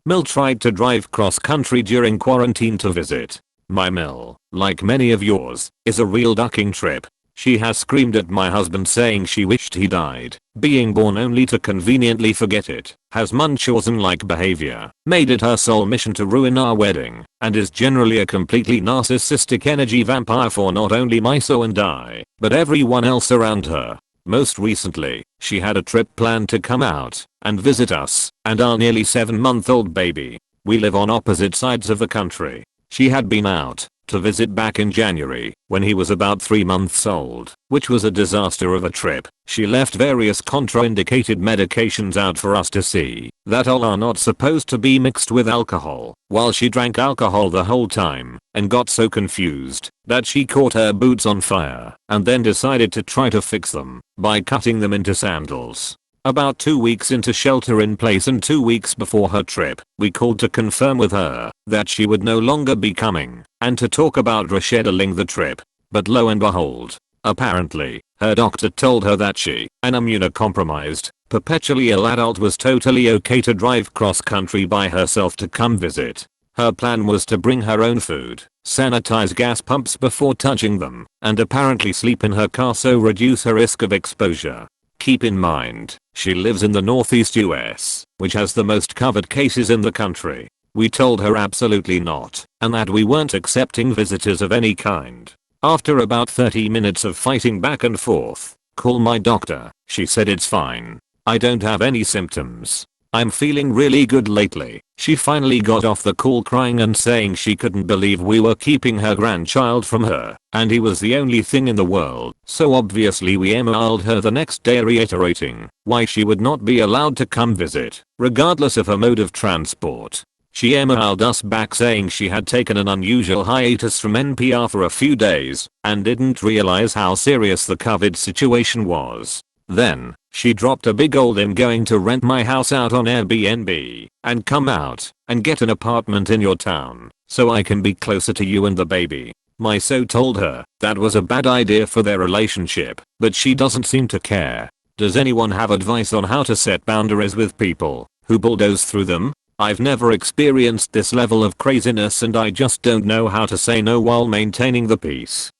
Mil tried to drive cross country during quarantine to visit. My Mil, like many of yours, is a real ducking trip. She has screamed at my husband saying she wished he died, being born only to conveniently forget it, has Munchausen-like behavior, made it her sole mission to ruin our wedding, and is generally a completely narcissistic energy vampire for not only Miso and I, but everyone else around her. Most recently, she had a trip planned to come out and visit us and our nearly 7-month-old baby. We live on opposite sides of the country. She had been out to visit back in January when he was about 3 months old, which was a disaster of a trip. She left various contraindicated medications out for us to see that all are not supposed to be mixed with alcohol, while she drank alcohol the whole time and got so confused that she caught her boots on fire and then decided to try to fix them by cutting them into sandals. About 2 weeks into shelter in place and 2 weeks before her trip, we called to confirm with her that she would no longer be coming and to talk about rescheduling the trip. But lo and behold, apparently, her doctor told her that she, an immunocompromised, perpetually ill adult, was totally okay to drive cross country by herself to come visit. Her plan was to bring her own food, sanitize gas pumps before touching them, and apparently sleep in her car so reduce her risk of exposure. Keep in mind, she lives in the northeast US, which has the most covered cases in the country. We told her absolutely not, and that we weren't accepting visitors of any kind. After about 30 minutes of fighting back and forth, call my doctor, she said it's fine. I don't have any symptoms. I'm feeling really good lately. She finally got off the call crying and saying she couldn't believe we were keeping her grandchild from her, and he was the only thing in the world. So obviously we emailed her the next day reiterating why she would not be allowed to come visit, regardless of her mode of transport. She emailed us back saying she had taken an unusual hiatus from NPR for a few days and didn't realize how serious the COVID situation was. Then, she dropped a big old "I'm going to rent my house out on Airbnb and come out and get an apartment in your town so I can be closer to you and the baby." Miso told her that was a bad idea for their relationship, but she doesn't seem to care. Does anyone have advice on how to set boundaries with people who bulldoze through them? I've never experienced this level of craziness and I just don't know how to say no while maintaining the peace.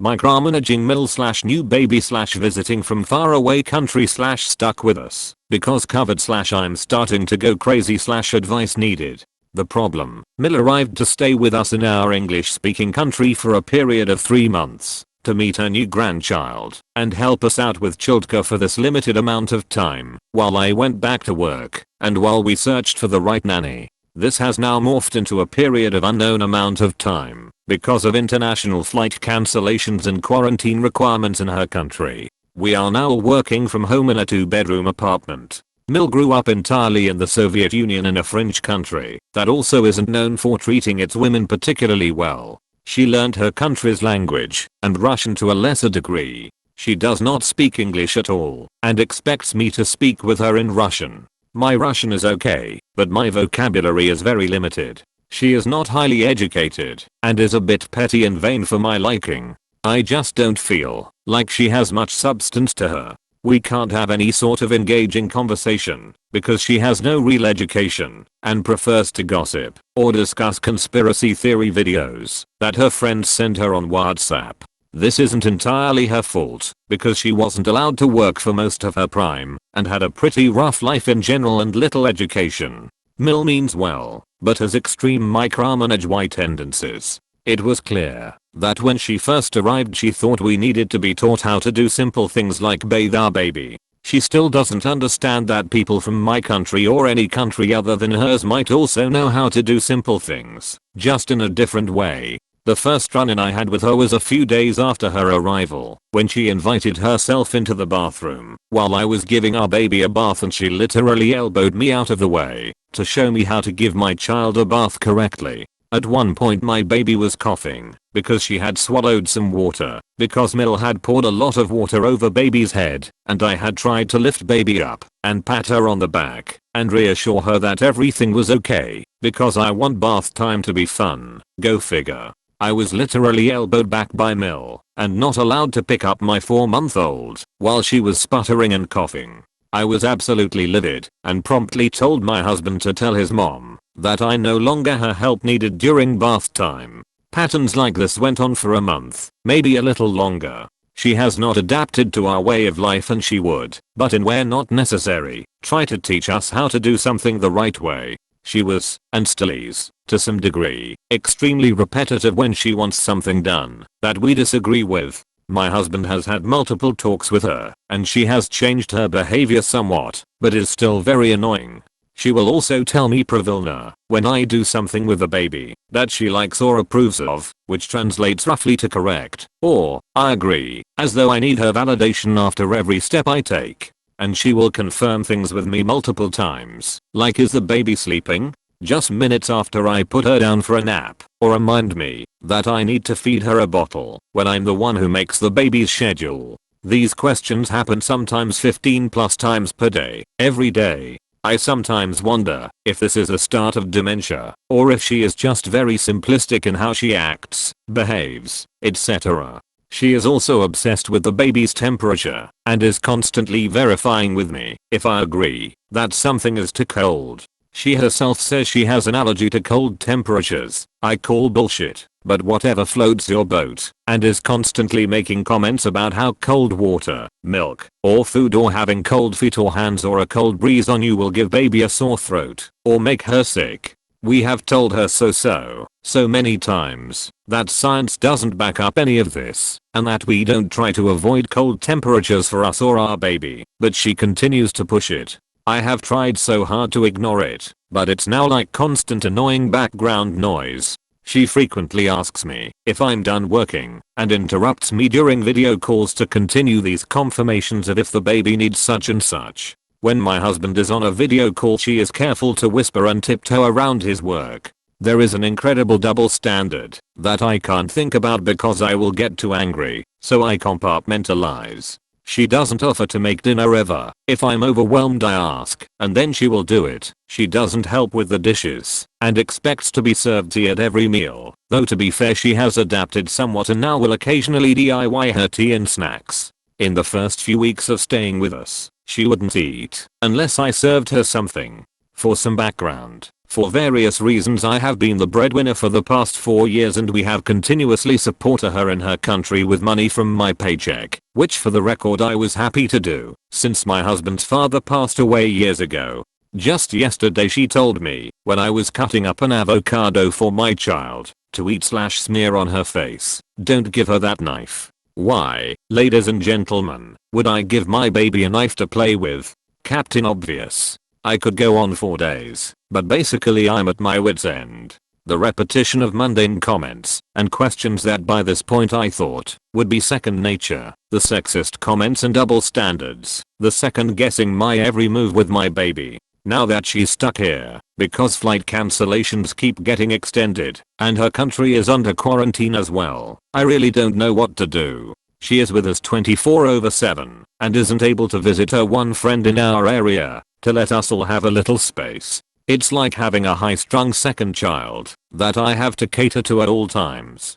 Micromanaging Mil / new baby / visiting from faraway country / stuck with us because covered / I'm starting to go crazy / advice needed. The problem, Mil arrived to stay with us in our English speaking country for a period of 3 months to meet her new grandchild and help us out with childcare for this limited amount of time while I went back to work and while we searched for the right nanny. This has now morphed into a period of unknown amount of time because of international flight cancellations and quarantine requirements in her country. We are now working from home in a 2-bedroom apartment. Mil grew up entirely in the Soviet Union in a fringe country that also isn't known for treating its women particularly well. She learned her country's language and Russian to a lesser degree. She does not speak English at all and expects me to speak with her in Russian. My Russian is okay, but my vocabulary is very limited. She is not highly educated and is a bit petty and vain for my liking. I just don't feel like she has much substance to her. We can't have any sort of engaging conversation because she has no real education and prefers to gossip or discuss conspiracy theory videos that her friends send her on WhatsApp. This isn't entirely her fault because she wasn't allowed to work for most of her prime and had a pretty rough life in general and little education. Mil means well, but has extreme micromanage tendencies. It was clear that when she first arrived she thought we needed to be taught how to do simple things like bathe our baby. She still doesn't understand that people from my country or any country other than hers might also know how to do simple things, just in a different way. The first run-in I had with her was a few days after her arrival, when she invited herself into the bathroom while I was giving our baby a bath and she literally elbowed me out of the way to show me how to give my child a bath correctly. At one point my baby was coughing because she had swallowed some water because Mil had poured a lot of water over baby's head and I had tried to lift baby up and pat her on the back and reassure her that everything was okay because I want bath time to be fun. Go figure. I was literally elbowed back by Mil and not allowed to pick up my 4-month-old while she was sputtering and coughing. I was absolutely livid and promptly told my husband to tell his mom that I no longer her help needed during bath time. Patterns like this went on for a month, maybe a little longer. She has not adapted to our way of life and she would, but in where not necessary, try to teach us how to do something the right way. She was, and still is, to some degree, extremely repetitive when she wants something done that we disagree with. My husband has had multiple talks with her, and she has changed her behavior somewhat, but is still very annoying. She will also tell me pravilna when I do something with the baby that she likes or approves of, which translates roughly to correct, or I agree, as though I need her validation after every step I take. And she will confirm things with me multiple times, like is the baby sleeping? Just minutes after I put her down for a nap, or remind me that I need to feed her a bottle when I'm the one who makes the baby's schedule. These questions happen sometimes 15 plus times per day, every day. I sometimes wonder if this is a start of dementia, or if she is just very simplistic in how she acts, behaves, etc. She is also obsessed with the baby's temperature and is constantly verifying with me if I agree that something is too cold. She herself says she has an allergy to cold temperatures. I call bullshit, but whatever floats your boat, and is constantly making comments about how cold water, milk, or food or having cold feet or hands or a cold breeze on you will give baby a sore throat or make her sick. We have told her so many times that science doesn't back up any of this and that we don't try to avoid cold temperatures for us or our baby, but she continues to push it. I have tried so hard to ignore it, but it's now like constant annoying background noise. She frequently asks me if I'm done working and interrupts me during video calls to continue these confirmations of if the baby needs such and such. When my husband is on a video call she is careful to whisper and tiptoe around his work. There is an incredible double standard that I can't think about because I will get too angry, so I compartmentalize. She doesn't offer to make dinner ever. If I'm overwhelmed I ask, and then she will do it. She doesn't help with the dishes, and expects to be served tea at every meal, though to be fair she has adapted somewhat and now will occasionally DIY her tea and snacks. In the first few weeks of staying with us, she wouldn't eat unless I served her something. For some background, for various reasons I have been the breadwinner for the past 4 years and we have continuously supported her in her country with money from my paycheck, which for the record I was happy to do, since my husband's father passed away years ago. Just yesterday she told me, when I was cutting up an avocado for my child, to eat/smear on her face, "Don't give her that knife." Why, ladies and gentlemen, would I give my baby a knife to play with? Captain Obvious. I could go on for days, but basically I'm at my wit's end. The repetition of mundane comments and questions that by this point I thought would be second nature, the sexist comments and double standards, the second guessing my every move with my baby. Now that she's stuck here, because flight cancellations keep getting extended, and her country is under quarantine as well, I really don't know what to do. She is with us 24/7, and isn't able to visit her one friend in our area, to let us all have a little space. It's like having a high-strung second child, that I have to cater to at all times.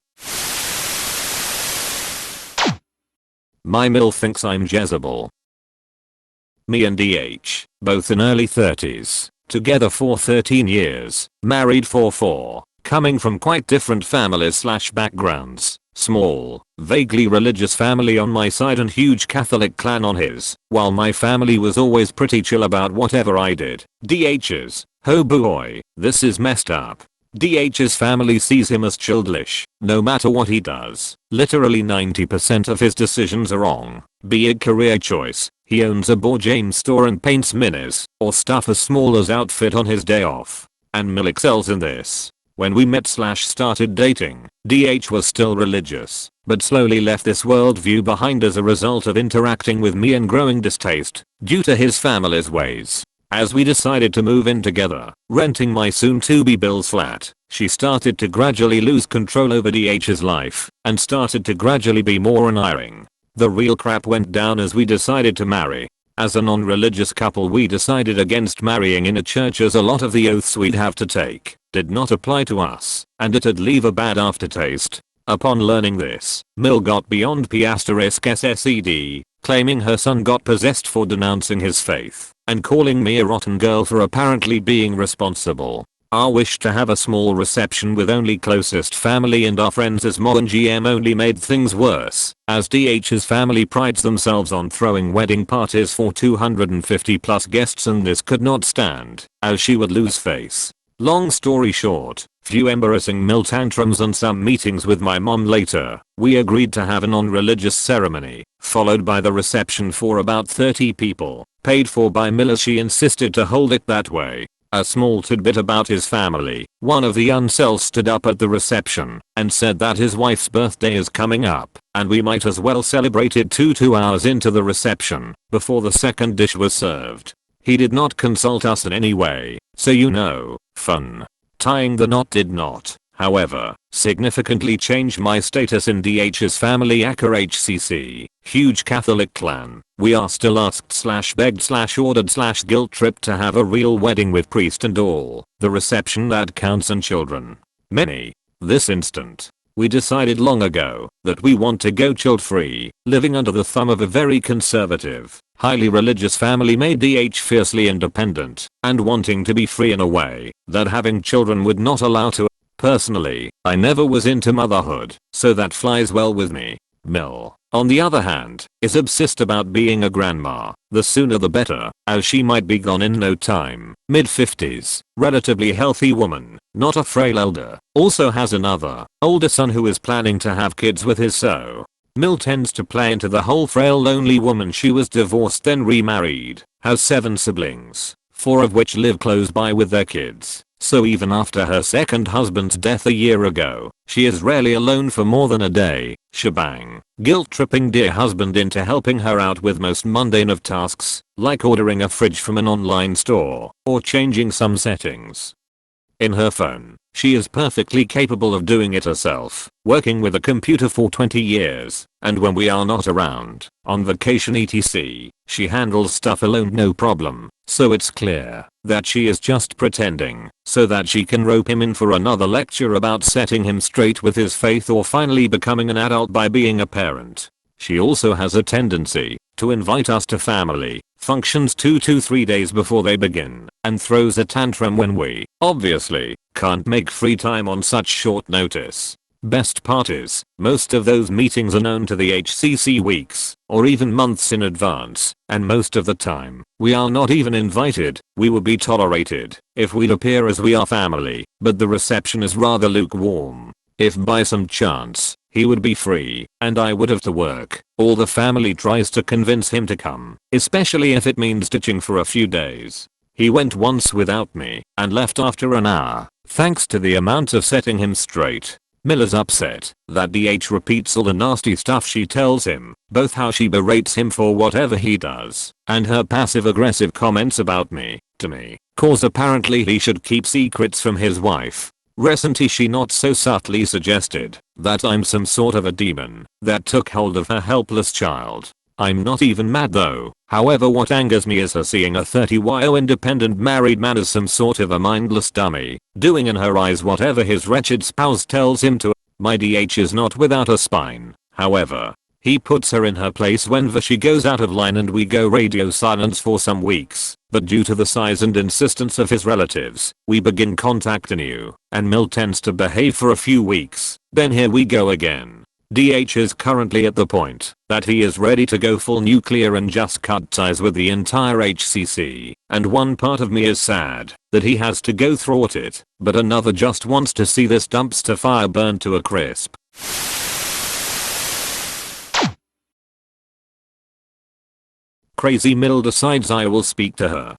My MIL thinks I'm Jezebel. Me and DH, both in early 30s, together for 13 years, married for 4, coming from quite different families/backgrounds. Small, vaguely religious family on my side and huge Catholic clan on his, while my family was always pretty chill about whatever I did. DH's, oh boy, this is messed up. DH's family sees him as childish, no matter what he does. Literally 90% of his decisions are wrong. Be it career choice, he owns a board game store and paints minis, or stuff as small as outfit on his day off. And Mil excels in this. When we met/started dating, DH was still religious, but slowly left this worldview behind as a result of interacting with me and growing distaste due to his family's ways. As we decided to move in together, renting my soon-to-be Bill's flat, she started to gradually lose control over DH's life and started to gradually be more unhiring. The real crap went down as we decided to marry. As a non-religious couple we decided against marrying in a church as a lot of the oaths we'd have to take did not apply to us, and it'd leave a bad aftertaste. Upon learning this, Mil got beyond P*SSED, claiming her son got possessed for denouncing his faith, and calling me a rotten girl for apparently being responsible. Our wish to have a small reception with only closest family and our friends as Mo and GM only made things worse, as DH's family prides themselves on throwing wedding parties for 250 plus guests, and this could not stand, as she would lose face. Long story short, few embarrassing Mil tantrums and some meetings with my mom later, we agreed to have a non-religious ceremony, followed by the reception for about 30 people, paid for by Mil as she insisted to hold it that way. A small tidbit about his family: one of the uncels stood up at the reception and said that his wife's birthday is coming up and we might as well celebrate it 2 hours into the reception before the second dish was served. He did not consult us in any way, so fun. Tying the knot did not, however, significantly change my status in DH's family aka HCC, huge Catholic clan. We are still asked / begged / ordered / guilt tripped to have a real wedding with priest and all, the reception that counts and children. Many. This instant. We decided long ago that we want to go child free, living under the thumb of a very conservative, highly religious family made DH fiercely independent, and wanting to be free in a way that having children would not allow to. Personally, I never was into motherhood, so that flies well with me. Mil, on the other hand, is obsessed about being a grandma, the sooner the better, as she might be gone in no time. Mid-50s, relatively healthy woman, not a frail elder, also has another, older son who is planning to have kids with his so. Mil tends to play into the whole frail lonely woman. She was divorced then remarried, has 7 siblings, 4 of which live close by with their kids. So even after her second husband's death a year ago, she is rarely alone for more than a day. Shebang. Guilt tripping dear husband into helping her out with most mundane of tasks, like ordering a fridge from an online store, or changing some settings in her phone. She is perfectly capable of doing it herself, working with a computer for 20 years, and when we are not around, on vacation etc., she handles stuff alone no problem, so it's clear that she is just pretending, so that she can rope him in for another lecture about setting him straight with his faith or finally becoming an adult by being a parent. She also has a tendency to invite us to family functions 2 to 3 days before they begin, and throws a tantrum when we, obviously, can't make free time on such short notice. Best part is, most of those meetings are known to the HCC weeks, or even months in advance, and most of the time, we are not even invited. We would be tolerated if we'd appear as we are family, but the reception is rather lukewarm. If by some chance, he would be free, and I would have to work, all the family tries to convince him to come, especially if it means ditching for a few days. He went once without me, and left after an hour, thanks to the amount of setting him straight. Mil is upset that DH repeats all the nasty stuff she tells him, both how she berates him for whatever he does, and her passive-aggressive comments about me, to me, cause apparently he should keep secrets from his wife. Recently she not so subtly suggested that I'm some sort of a demon that took hold of her helpless child. I'm not even mad though. However, what angers me is her seeing a 30-year-old independent married man as some sort of a mindless dummy, doing in her eyes whatever his wretched spouse tells him to. My DH is not without a spine, however. He puts her in her place whenever she goes out of line and we go radio silence for some weeks, but due to the size and insistence of his relatives, we begin contact anew, and Mil tends to behave for a few weeks, then here we go again. DH is currently at the point that he is ready to go full nuclear and just cut ties with the entire HCC, and one part of me is sad that he has to go through it, but another just wants to see this dumpster fire burn to a crisp. Crazy Mil decides I will speak to her.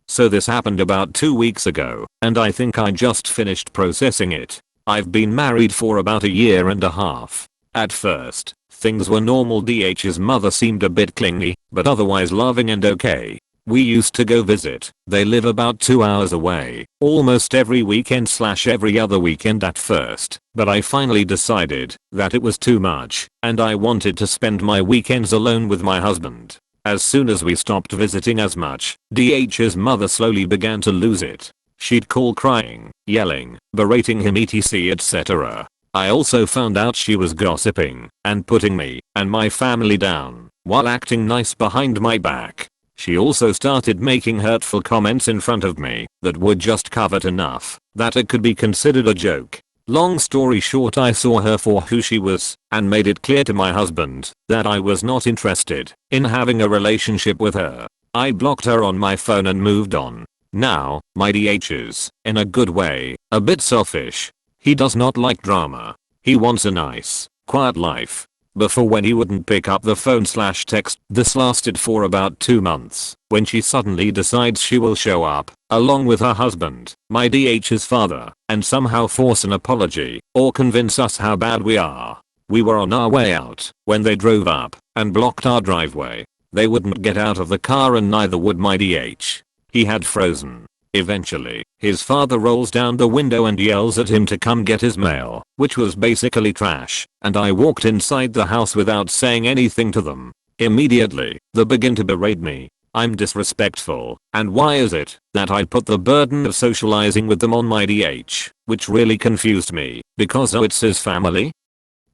So this happened about 2 weeks ago, and I think I just finished processing it. I've been married for about 1.5 years. At first, things were normal. DH's mother seemed a bit clingy, but otherwise loving and okay. We used to go visit. They live about 2 hours away, almost every weekend / every other weekend at first, but I finally decided that it was too much, and I wanted to spend my weekends alone with my husband. As soon as we stopped visiting as much, DH's mother slowly began to lose it. She'd call crying, yelling, berating him etc. I also found out she was gossiping and putting me and my family down while acting nice behind my back. She also started making hurtful comments in front of me that were just covert enough that it could be considered a joke. Long story short, I saw her for who she was and made it clear to my husband that I was not interested in having a relationship with her. I blocked her on my phone and moved on. Now, my DH is, in a good way, a bit selfish. He does not like drama. He wants a nice, quiet life. Before, when he wouldn't pick up the phone/text, this lasted for about 2 months, when she suddenly decides she will show up, along with her husband, my DH's father, and somehow force an apology, or convince us how bad we are. We were on our way out, when they drove up, and blocked our driveway. They wouldn't get out of the car and neither would my DH. He had frozen. Eventually, his father rolls down the window and yells at him to come get his mail, which was basically trash, and I walked inside the house without saying anything to them. Immediately, they begin to berate me. I'm disrespectful, and why is it that I put the burden of socializing with them on my DH, which really confused me, because it's his family?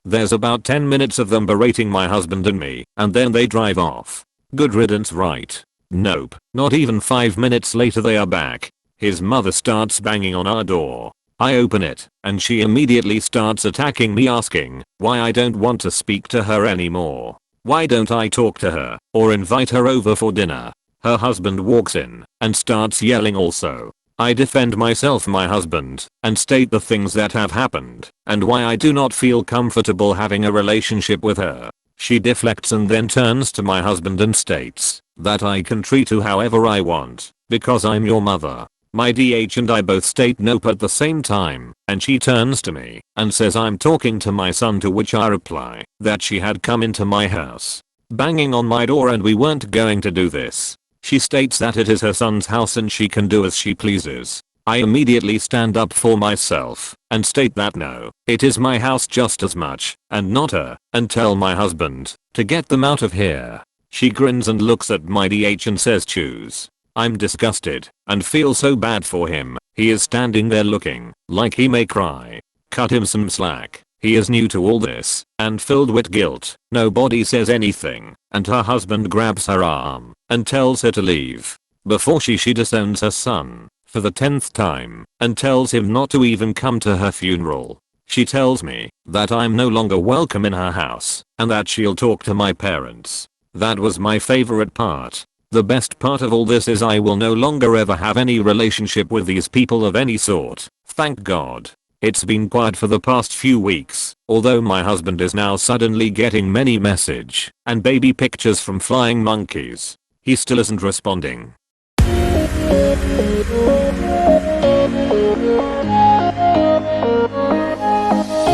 There's about 10 minutes of them berating my husband and me, and then they drive off. Good riddance, right? Nope, not even 5 minutes later they are back. His mother starts banging on our door. I open it, and she immediately starts attacking me, asking why I don't want to speak to her anymore. Why don't I talk to her, or invite her over for dinner? Her husband walks in, and starts yelling also. I defend myself, my husband, and state the things that have happened, and why I do not feel comfortable having a relationship with her. She deflects and then turns to my husband and states that I can treat you however I want, because I'm your mother. My DH and I both state nope at the same time, and she turns to me and says I'm talking to my son, to which I reply that she had come into my house, banging on my door, and we weren't going to do this. She states that it is her son's house and she can do as she pleases. I immediately stand up for myself and state that no, it is my house just as much, and not her, and tell my husband to get them out of here. She grins and looks at my DH and says choose. I'm disgusted and feel so bad for him. He is standing there looking like he may cry. Cut him some slack. He is new to all this and filled with guilt. Nobody says anything, and her husband grabs her arm and tells her to leave. Before she disowns her son for the 10th time and tells him not to even come to her funeral. She tells me that I'm no longer welcome in her house and that she'll talk to my parents. That was my favorite part. The best part of all this is I will no longer ever have any relationship with these people of any sort. Thank God. It's been quiet for the past few weeks, although my husband is now suddenly getting many message and baby pictures from flying monkeys. He still isn't responding.